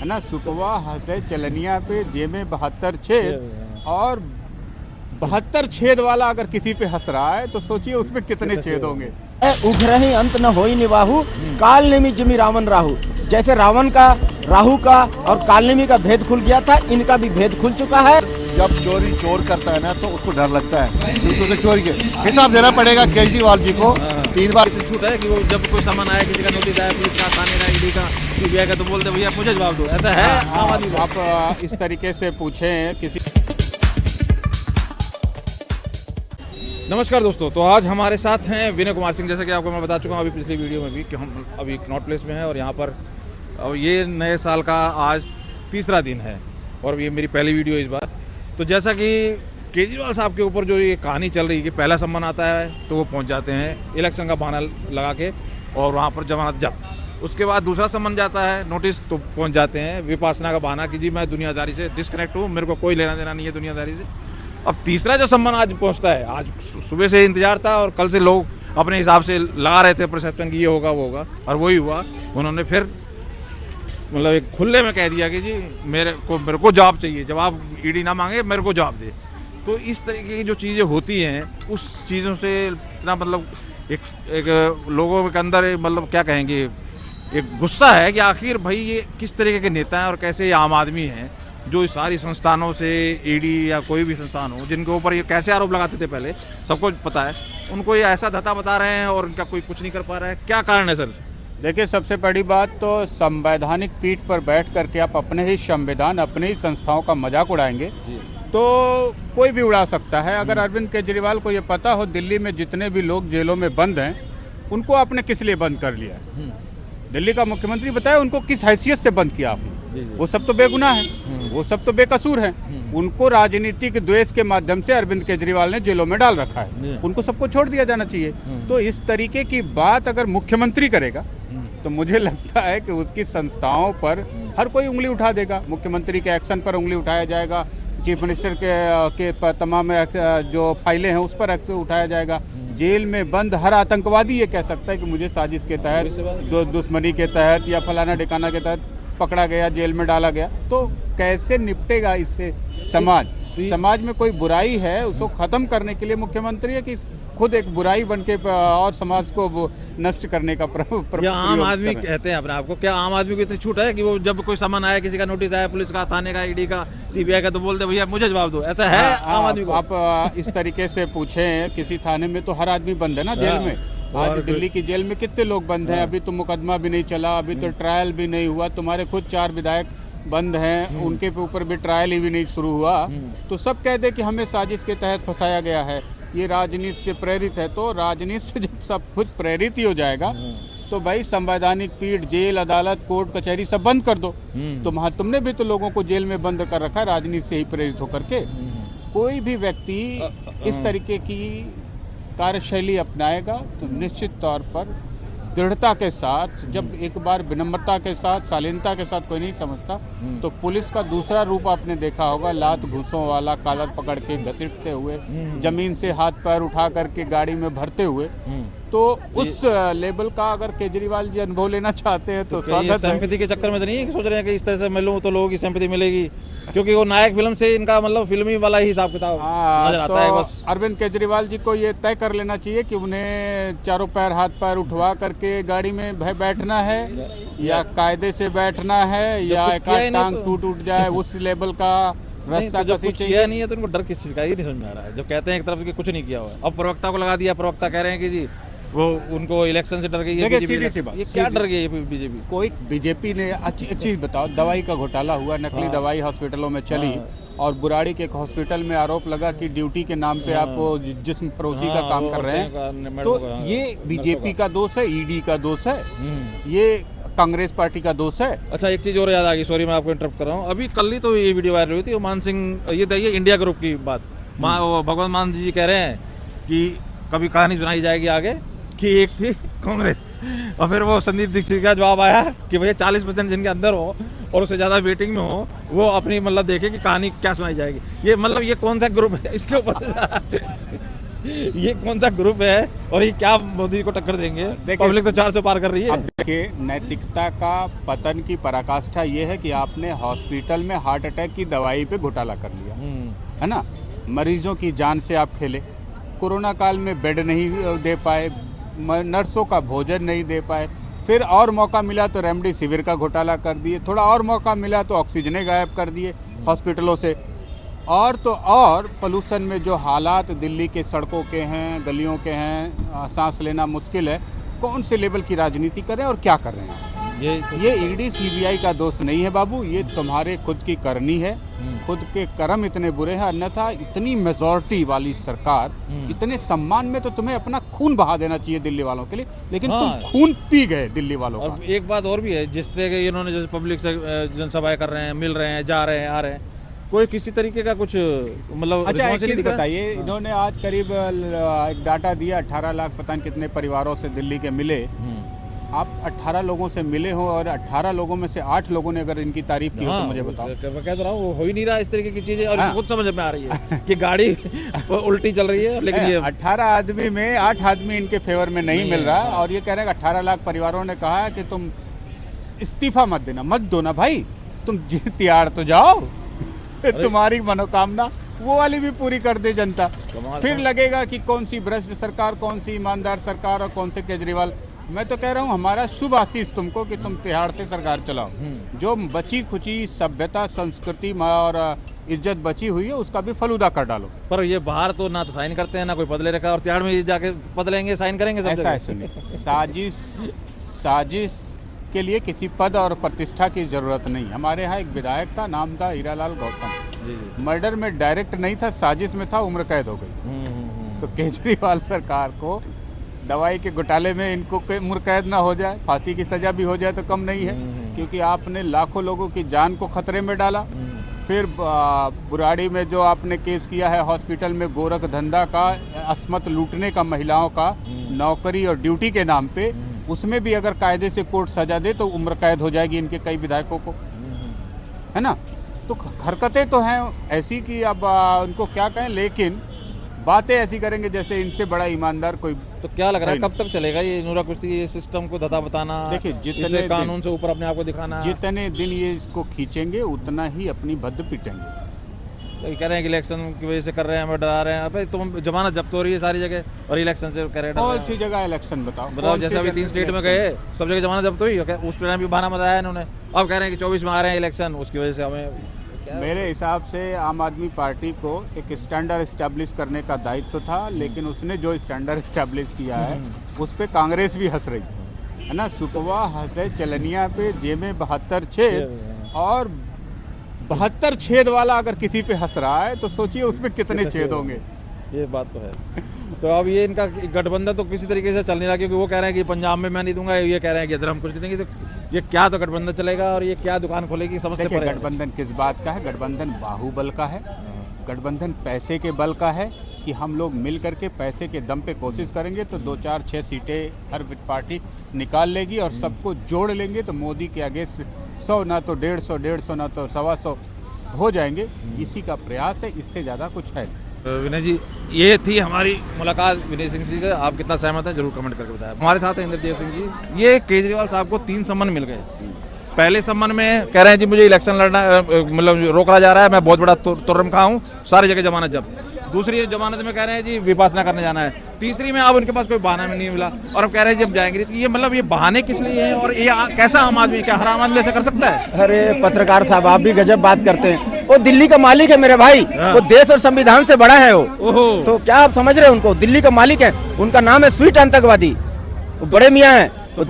है ना। सुपवा हंसे चलनिया पे जेमे 72 छेद, और 72 छेद वाला अगर किसी पे हंस रहा है तो सोचिए उसमें कितने छेद होंगे। उघरहि अंत न होई निबाहु, काल नेमि जिमि रावण राहु। जैसे रावण का, राहु का और कालनेमी का भेद खुल गया था, इनका भी भेद खुल चुका है। जब चोरी चोर करता है ना तो उसको डर लगता है, क्योंकि उसे चोरी के हिसाब देना पड़ेगा केजरीवाल जी को। 3 बार छूट है कि वो जब कोई सामान आया, किसी का नोटिस आया, पुलिस का, थाने का, ईडी का, सीबीआई का, तो बोलते भैया मुझे जवाब दो। ऐसा है आम आदमी। आप इस तरीके से पूछें किसी। नमस्कार दोस्तों, तो आज हमारे साथ हैं विनय कुमार सिंह। जैसे कि आपको मैं बता चुका हूँ अभी पिछली वीडियो में भी कि हम अभी कनॉट प्लेस में हैं और यहाँ पर अब ये नए साल का आज तीसरा दिन है और ये मेरी पहली वीडियो इस बार। तो जैसा कि केजरीवाल साहब के ऊपर जो ये कहानी चल रही है कि पहला सम्मान आता है तो वो पहुँच जाते हैं इलेक्शन का बहाना लगा के और वहाँ पर जमानत जब्त। उसके बाद दूसरा सम्मान जाता है नोटिस तो पहुँच जाते हैं विपासना का बहाना कि जी मैं दुनियादारी से डिस्कनेक्ट हूँ, मेरे को कोई लेना देना नहीं है दुनियादारी से। अब तीसरा जो सम्मान आज पहुंचता है, आज सुबह से इंतजार था और कल से लोग अपने हिसाब से लगा रहे थे परसेप्शन कि ये होगा वो होगा, और वही हुआ। उन्होंने फिर मतलब एक खुले में कह दिया कि जी मेरे को जवाब चाहिए, जवाब ईडी ना मांगे, मेरे को जवाब दे। तो इस तरीके की जो चीज़ें होती हैं उस चीज़ों से इतना मतलब एक लोगों के अंदर मतलब क्या कहेंगे, एक गुस्सा है कि आखिर भाई ये किस तरीके के नेता हैं और कैसे ये आम आदमी हैं जो इस सारी संस्थानों से ईडी या कोई भी संस्थान हो जिनके ऊपर ये कैसे आरोप लगाते थे पहले सबको पता है, उनको ये ऐसा धत्ता बता रहे हैं और इनका कोई कुछ नहीं कर पा रहा है। क्या कारण है सर? देखिए, सबसे बड़ी बात तो संवैधानिक पीठ पर बैठ करके आप अपने ही संविधान, अपने ही संस्थाओं का मजाक उड़ाएंगे तो कोई भी उड़ा सकता है। अगर अरविंद केजरीवाल को ये पता हो दिल्ली में जितने भी लोग जेलों में बंद हैं उनको आपने किस लिए बंद कर लिया, दिल्ली का मुख्यमंत्री बताया उनको किस हैसियत से बंद किया आपने। वो सब तो बेगुनाह है, वो सब तो बेकसूर है। उनको राजनीतिक द्वेष के माध्यम से अरविंद केजरीवाल ने जेलों में डाल रखा है, उनको सबको छोड़ दिया जाना चाहिए। तो इस तरीके की बात अगर मुख्यमंत्री करेगा तो मुझे लगता है कि उसकी संस्थाओं पर हर कोई उंगली उठा देगा। मुख्यमंत्री के एक्शन पर उंगली उठाया जाएगा, चीफ मिनिस्टर के तमाम जो फाइलें हैं उस पर एक्शन उठाया जाएगा। जेल में बंद हर आतंकवादी ये कह सकता है कि मुझे साजिश के तहत, दुश्मनी के तहत या फलाना ठिकाना के तहत पकड़ा गया, जेल में डाला गया। तो कैसे निपटेगा इससे समाज? समाज में कोई बुराई है उसको खत्म करने के लिए मुख्यमंत्री है कि खुद एक बुराई बन के और समाज को नष्ट करने का या आम आदमी कहते हैं अपने आप को, क्या आम आदमी को इतनी छूट है कि वो जब कोई सामान आया, किसी का नोटिस आया, पुलिस का, थाने का, ईडी का, सीबीआई का, तो बोलते भैया मुझे जवाब दो? ऐसा है आम आदमी को? आप इस तरीके से पूछें किसी थाने में तो हर आदमी बंद है ना जेल में। आज दिल्ली की जेल में कितने लोग बंद हैं, अभी तो मुकदमा भी नहीं चला, अभी तो ट्रायल भी नहीं हुआ। तुम्हारे खुद 4 विधायक बंद हैं, उनके ऊपर भी ट्रायल ही भी नहीं शुरू हुआ। तो सब कह दे कि हमें साजिश के तहत फंसाया गया है, ये राजनीति से प्रेरित है। तो राजनीति से जब सब कुछ प्रेरित ही हो जाएगा तो भाई संवैधानिक पीठ, जेल, अदालत, कोर्ट, कचहरी सब बंद कर दो। तुमने भी तो लोगों को जेल में बंद कर रखा है राजनीति से ही प्रेरित होकर के। कोई भी व्यक्ति इस तरीके की कार्यशैली अपनाएगा तो निश्चित तौर पर दृढ़ता के साथ, जब एक बार विनम्रता के साथ, शालीनता के साथ कोई नहीं समझता तो पुलिस का दूसरा रूप आपने देखा होगा, लात घूसों वाला, कॉलर पकड़ के घसीटते हुए, जमीन से हाथ पैर उठा करके गाड़ी में भरते हुए। तो उस लेवल का अगर केजरीवाल जी अनुभव लेना चाहते हैं तो स्वागत है। सिंपैथी के चक्कर में तो नहीं है कि सोच रहे हैं कि इस तरह से मिलूं तो लोगों की सिंपैथी मिलेगी, क्योंकि वो नायक फिल्म से इनका मतलब फिल्मी वाला ही हिसाब किताब नजर आता है। बस अरविंद केजरीवाल जी को ये तय कर लेना चाहिए कि उन्हें चारों पैर, हाथ पैर उठवा करके गाड़ी में बैठना है या कायदे से बैठना है या एक टांग टूट जाए, उस लेवल का रास्ता तो कुछ किया नहीं है तो उनको डर किस चीज का, ये नहीं समझ में आ रहा है। जब कहते हैं एक तरफ से कुछ नहीं किया हुआ, अब प्रवक्ता को लगा दिया, प्रवक्ता कह रहे हैं कि जी वो उनको इलेक्शन से डर गई है बीजेपी। ये क्या डर गई है बीजेपी? कोई बीजेपी ने अच्छी चीज बताओ, दवाई का घोटाला हुआ, नकली दवाई हॉस्पिटलों में चली और बुराड़ी के एक हॉस्पिटल में आरोप लगा कि ड्यूटी के नाम पे आप जिस्म फरोशी का काम कर रहे हैं। तो ये बीजेपी का दोष है, ईडी का दोष है, ये कांग्रेस पार्टी का दोष है। अच्छा, एक चीज और याद आ गई, सॉरी मैं आपको इंटरप्ट कर रहा हूँ। अभी कल ही तो ये वीडियो वायरल हुई थी, मान सिंह, ये देखिए इंडिया ग्रुप की बात, भगवंत मान जी कह रहे हैं कि कभी कहानी सुनाई जाएगी आगे कि एक थी कांग्रेस, और फिर वो संदीप दीक्षित का जवाब आया कि भैया 40% जिनके अंदर हो और उससे ज़्यादा वेटिंग में हो वो अपनी मतलब देखे कि कहानी क्या सुनाई जाएगी। ये मतलब ये कौन सा ग्रुप है इसके ऊपर ये कौन सा ग्रुप है और ये क्या मोदी को टक्कर देंगे? पब्लिक तो 400 पार कर रही है। के नैतिकता का पतन की पराकाष्ठा ये है कि आपने हॉस्पिटल में हार्ट अटैक की दवाई पे घोटाला कर लिया, है ना। मरीजों की जान से आप खेले, कोरोना काल में बेड नहीं दे पाए, नर्सों का भोजन नहीं दे पाए, फिर और मौका मिला तो रेमडेसिविर का घोटाला कर दिए, थोड़ा और मौका मिला तो ऑक्सीजनें गायब कर दिए हॉस्पिटलों से। और तो और पोल्यूशन में जो हालात दिल्ली के सड़कों के हैं, गलियों के हैं, सांस लेना मुश्किल है। कौन से लेवल की राजनीति कर रहे हैं और क्या कर रहे हैं? ये ईडी सीबीआई का दोष नहीं है बाबू, ये तुम्हारे खुद की करनी है, खुद के कर्म इतने बुरे हैं। अन्यथा इतनी मेजॉरिटी वाली सरकार, इतने सम्मान में तो तुम्हें अपना खून बहा देना चाहिए दिल्ली वालों के लिए, लेकिन तुम खून पी गए दिल्ली वालों का। और एक बात और भी है, जिस तरह के इन्होंने जैसे पब्लिक से जनसभाएं कर रहे हैं, मिल रहे हैं, जा रहे हैं, आ रहे हैं, कोई किसी तरीके का कुछ मतलब अच्छा एक चीज बताइए, इन्होंने आज करीब एक डाटा दिया 18 लाख पता नहीं कितने परिवारों से दिल्ली के मिले। आप 18 लोगों से मिले हो और 18 लोगों में से 8 लोगों ने अगर इनकी तारीफ की हो तो मुझे बताओ। मैं कह रहा हूँ, हो ही नहीं रहा इस तरीके की चीजें, और खुद समझ में आ रही है कि गाड़ी उल्टी चल रही है, लेकिन ये 18 आदमी में 8 आदमी इनके फेवर में नहीं मिल रहा। और ये कह रहे हैं 18 लाख परिवारों ने कहा है कि तुम इस्तीफा मत देना, मत दो ना भाई, तुम तिहाड़ तो जाओ, तुम्हारी मनोकामना वो वाली भी पूरी कर दे जनता। फिर लगेगा कि कौन सी भ्रष्ट सरकार, कौन सी ईमानदार सरकार और कौन से केजरीवाल। मैं तो कह रहा हूँ हमारा शुभ आशीष तुमको कि तुम तिहाड़ से सरकार चलाओ। जो बची खुची सभ्यता, संस्कृति और इज्जत बची हुई है उसका भी फलूदा कर डालो। पर ये बाहर तो ना तो साइन करते हैं, ना कोई पद ले रखा है, और तिहाड़ में जाके पद लेंगे, साइन करेंगे सब ऐसा है। सुनिए, साजिश के लिए किसी पद और प्रतिष्ठा की जरूरत नहीं। हमारे यहाँ एक विधायक था, नाम था हीरालाल गौतम, मर्डर में डायरेक्ट नहीं था, साजिश में था, उम्र कैद हो गई। तो केजरीवाल सरकार को दवाई के घोटाले में इनको उम्र कैद ना हो जाए, फांसी की सजा भी हो जाए तो कम नहीं है, क्योंकि आपने लाखों लोगों की जान को खतरे में डाला। फिर बुराड़ी में जो आपने केस किया है, हॉस्पिटल में गोरख धंधा का, अस्मत लूटने का महिलाओं का, नौकरी और ड्यूटी के नाम पे, उसमें भी अगर कायदे से कोर्ट सजा दे तो उम्र कैद हो जाएगी इनके कई विधायकों को, है ना। तो हरकतें तो हैं ऐसी कि अब उनको क्या कहें, लेकिन बातें ऐसी करेंगे जैसे इनसे बड़ा ईमानदार कोई। तो क्या लग रहा है कब तक चलेगा ये नूरा कुश्ती, ये सिस्टम को धता बताना? देखिए, जितने कानून से ऊपर अपने आप को दिखाना, जितने दिन ये इसको खींचेंगे उतना ही अपनी भद्द पिटेंगे। तो कह रहे हैं कि इलेक्शन की वजह से कर रहे हैं, हमें डरा रहे हैं। अबे तुम जमानत जब्त हो रही है सारी जगह, और इलेक्शन से कह रहे हैं। कौन सी जगह इलेक्शन बताओ? जैसे अभी 3 स्टेट में गए, सब जगह जमानत जब्त हुई, उस टाइम भी बहाना बताया इन्होंने। अब कह रहे हैं कि 24 में आ रहे हैं इलेक्शन, उसकी वजह से हमें। मेरे हिसाब से आम आदमी पार्टी को एक स्टैंडर्ड इस्टेब्लिश करने का दायित्व था, लेकिन उसने जो स्टैंडर्ड इस्टेब्लिश किया है उस पे कांग्रेस भी हंस रही है ना। सुपवा हंसे चलनिया पे जेमे 72 छेद, और 72 छेद वाला अगर किसी पे हंस रहा है तो सोचिए उसमें कितने छेद होंगे। ये बात तो है। तो अब ये इनका गठबंधन तो किसी तरीके से चल नहीं रहा, क्योंकि वो कह रहे हैं कि पंजाब में मैं नहीं दूंगा, ये कह रहे हैं कि इधर हम कुछ नहीं देंगे। तो ये क्या तो गठबंधन चलेगा और ये क्या दुकान खोलेगी, समझते हैं। गठबंधन किस बात का है? गठबंधन बाहुबल का है, गठबंधन पैसे के बल का है कि हम लोग मिल करके पैसे के दम पे कोशिश करेंगे तो 2, 4, 6 सीटें हर पार्टी निकाल लेगी, और सबको जोड़ लेंगे तो मोदी के आगे 100 ना तो 150 ना तो 125 हो जाएंगे। इसी का प्रयास है, इससे ज़्यादा कुछ है। विनय जी, ये थी हमारी मुलाकात विनय सिंह जी से। आप कितना सहमत हैं जरूर कमेंट करके बताएं। हमारे साथ हैं इंद्रदेव सिंह जी। ये केजरीवाल साहब को 3 सम्मन मिल गए। पहले सम्मन में कह रहे हैं जी मुझे इलेक्शन लड़ना, मतलब रोका जा रहा है, मैं बहुत बड़ा तुर्रम खा हूँ, सारी जगह जमानत जब्त। दूसरी जमानत में कह रहे हैं जी विपासना करने जाना है। तीसरी में अब उनके पास कोई बहाना में नहीं मिला, और अब कह रहे हैं जब जाएंगे। तो ये मतलब ये बहाने किस लिए हैं, और ये कैसा आम आदमी, क्या हर आम आदमी ऐसा कर सकता है? अरे पत्रकार साहब, आप भी गजब बात करते हैं। वो दिल्ली का मालिक है मेरे भाई, वो देश और संविधान से बड़ा है वो। तो क्या आप समझ रहे हैं उनको? दिल्ली का मालिक है, उनका नाम है स्वीट आतंकवादी, वो बड़े मियाँ हैं। तो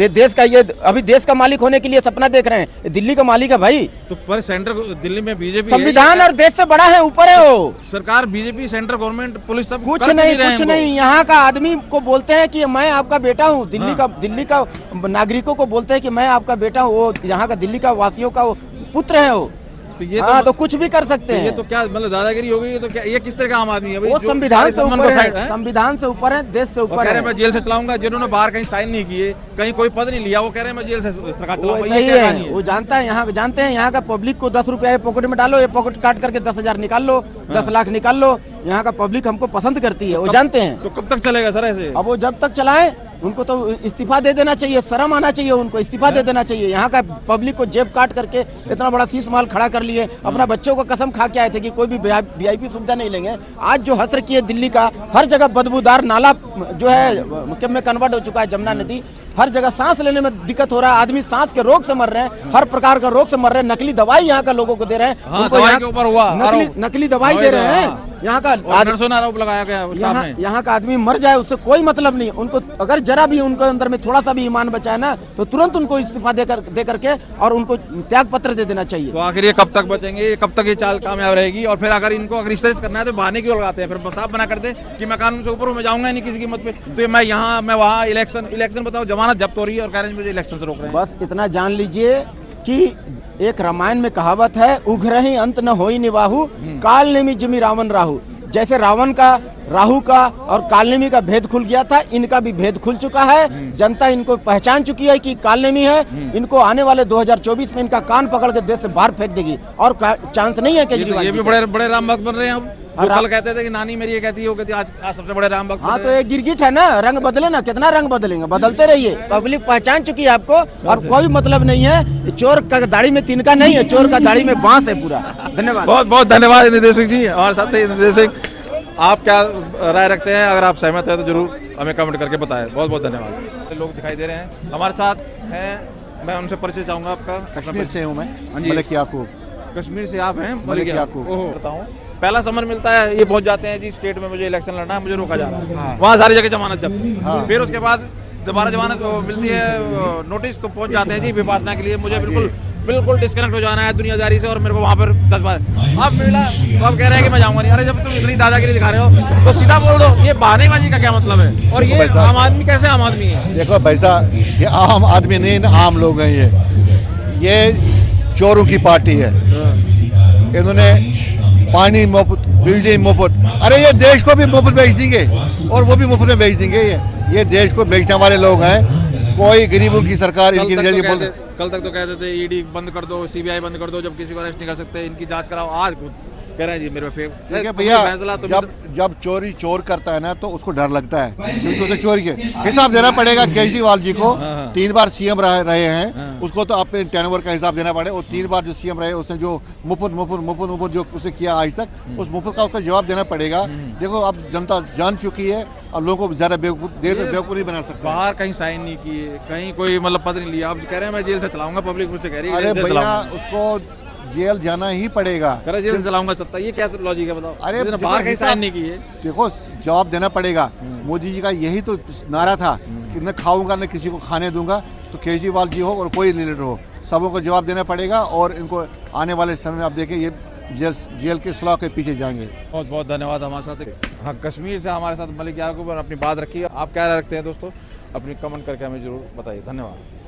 देश का, ये अभी देश का मालिक होने के लिए सपना देख रहे हैं। दिल्ली का मालिक है भाई। तो पर सेंटर दिल्ली में बीजेपी, संविधान और देश से बड़ा है, ऊपर है वो सरकार, बीजेपी, सेंट्रल गवर्नमेंट, पुलिस, सब कुछ नहीं। यहाँ का आदमी को बोलते हैं कि मैं आपका बेटा हूँ। दिल्ली का नागरिकों को बोलते हैं कि मैं आपका बेटा हूँ। वो यहाँ का दिल्ली का वासियों का वो पुत्र है वो। तो ये तो कुछ भी कर सकते हैं। ये तो क्या मतलब दादागिरी हो गई? तो क्या ये किस तरह का आम आदमी है? वो संविधान से ऊपर है, संविधान से ऊपर है, देश से ऊपर है। कह रहे हैं मैं जेल से चलाऊंगा। जिन्होंने बाहर कहीं साइन नहीं किए, कहीं कोई पद नहीं लिया, वो कह रहे हैं मैं जेल से सरकार चलाऊंगा। वो जानता है, यहाँ जानते हैं यहाँ का पब्लिक को 10 रुपया पॉकेट में डालो, ये पॉकेट काट करके 10,000 निकाल लो, 10 लाख निकाल लो। यहाँ का पब्लिक हमको पसंद करती है, वो जानते हैं। तो कब तक चलेगा सर ऐसे? अब वो जब तक चलाएं, उनको तो इस्तीफा दे देना चाहिए, शर्म आना चाहिए उनको, इस्तीफा दे देना चाहिए। यहाँ का पब्लिक को जेब काट करके इतना बड़ा शीश माल खड़ा कर लिए। अपना बच्चों को कसम खा के आए थे कि कोई भी VIP सुविधा नहीं लेंगे। आज जो हसर की है दिल्ली का, हर जगह बदबूदार नाला जो है में कन्वर्ट हो चुका है, जमुना नदी। हर जगह सांस लेने में दिक्कत हो रहा है, आदमी सांस के रोग से मर रहे हैं, हर प्रकार का रोग से मर रहे हैं। नकली दवाई यहाँ का लोगों को दे रहे हैं। हाँ, उनको दवाई यहाँ के ऊपर हुआ नकली दवाई दे रहे हैं। यहाँ का आरोप लगाया गया है स्टाफ ने। यहाँ का आदमी मर जाए उससे कोई मतलब नहीं। उनको अगर जरा भी उनको अंदर में थोड़ा सा भी ईमान बचा है ना, तो तुरंत उनको इस्तीफा दे करके और उनको त्याग पत्र दे देना चाहिए। तो आखिर ये कब तक बचेंगे, कब तक ये चाल कामयाब रहेगी? और फिर अगर इनको अगर इस तरह करना है तो बहाने क्यों लगाते हैं? फिर साफ बना कर दे कि मैं कानून से ऊपर हूँ, मैं जाऊंगा नहीं किसी कीमत पे। तो मैं यहाँ मैं वहाँ इलेक्शन बताओ, जमानत जब्त हो रही है और कह रहे हैं मुझे इलेक्शन से रोक रहे हैं। बस इतना जान लीजिए कि एक रामायण में कहावत है, उघरहि अंत न होई निवाहु, काल नेमि जिमि रावण राहु। जैसे रावण का, राहु का और कालनेमी का भेद खुल गया था, इनका भी भेद खुल चुका है। जनता इनको पहचान चुकी है कि कालनेमी है। इनको आने वाले 2024 में इनका कान पकड़ के देश से बाहर फेंक देगी और चांस नहीं है केजरीवाल। ये भी बड़े राम भक्त बन रहे हैं अब। जो कल कहते थे कि नानी मेरी ये कहती है, वो कहती है आज सबसे बड़े राम भक्त। हाँ, तो एक गिरगिट है ना, रंग बदले ना, कितना रंग बदलेंगे, बदलते रहिए। पब्लिक पहचान चुकी है आपको और कोई मतलब नहीं है। चोर का दाढ़ी में तिनका नहीं है, चोर का दाढ़ी में बांस है पूरा। धन्यवाद, बहुत बहुत धन्यवाद निदेशक जी। हमारे साथ थे निदेशक, आप क्या राय रखते हैं? अगर आप सहमत हैं तो जरूर हमें कमेंट करके बताएं। बहुत बहुत धन्यवाद। लोग दिखाई दे रहे हैं हमारे साथ हैं, मैं उनसे परिचय चाहूंगा आपका। कश्मीर से हूँ मैं, मलिक याकूब। कश्मीर से आप हैं? मलिक याकूब। बताऊँ, पहला समन मिलता है, ये पहुंच जाते हैं जी स्टेट में, मुझे इलेक्शन लड़ना है, मुझे रोका जा रहा है। वहाँ सारी जगह जमानत जब, फिर उसके बाद दोबारा जमानत मिलती है, नोटिस, तो पहुंच जाते हैं जी विपासना के लिए। मुझे बिल्कुल डिस्कनेक्ट हो जाना है दुनियादारी से और मेरे को वहाँ पर 10 बार अब मिला, तो अब कह रहे हैं कि मैं जाऊंगा नहीं। अरे जब तुम इतनी दादागिरी दिखा रहे हो तो सीधा बोल दो, ये बहानेबाजी का क्या मतलब है? और ये आम आदमी कैसे आम आदमी है? देखो पैसा, ये आम आदमी नहीं, आम लोग हैं। ये चोरों की पार्टी है। इन्होंने पानी मुफ्त, बिल्डिंग मुफ्त, अरे ये देश को भी मुफ्त बेच देंगे और वो भी मुफ्त में बेच देंगे। ये देश को बेचने वाले लोग हैं। कोई गरीबों की सरकार इनकी कल तक तो कहते थे ईडी बंद कर दो, CBI बंद कर दो, जब किसी को अरेस्ट नहीं कर सकते, इनकी जांच कराओ। आज कह रहे हैं जी मेरे पे भैया, जब चोरी चोर करता है ना तो उसको डर लगता है, क्योंकि उसे चोरी के हिसाब देना पड़ेगा। केजरीवाल जी को 3 बार CM रहे हैं, उसको तो अपने टर्नओवर का हिसाब देना पड़ेगा। और 3 बार जो CM रहे, उसने जो मुफ्त जो उसे किया आज तक, उस मुफ्त का उसका जवाब देना पड़ेगा। देखो अब जनता जान चुकी है, अब लोगों को ज्यादा बेवकूफ नहीं बना सकता। बाहर कहीं साइन नहीं किए, कहीं कोई मतलब पद नहीं लिया, अब कह रहे हैं मैं जेल से चलाऊंगा, पब्लिक मुझसे कह रही है। अरे भैया, उसको जेल जाना ही पड़ेगा। करे जेल से चलाऊंगा सत्ता, ये क्या लॉजिक है बताओ? अरे बाहर कहीं साइन नहीं किए, देखो जवाब देना पड़ेगा। मोदी जी का यही तो नारा था कि न खाऊंगा न किसी को खाने दूंगा। तो केजरीवाल जी हो और कोई लीडर हो, सबों को जवाब देना पड़ेगा। और इनको आने वाले समय में आप देखें, ये जेल के सुलह के पीछे जाएंगे। बहुत बहुत धन्यवाद हमारे साथ। हाँ, कश्मीर से हमारे साथ मलिक याकूब, अपनी बात रखिए। आप क्या रखते हैं दोस्तों? अपनी कमेंट करके हमें जरूर बताइए। धन्यवाद।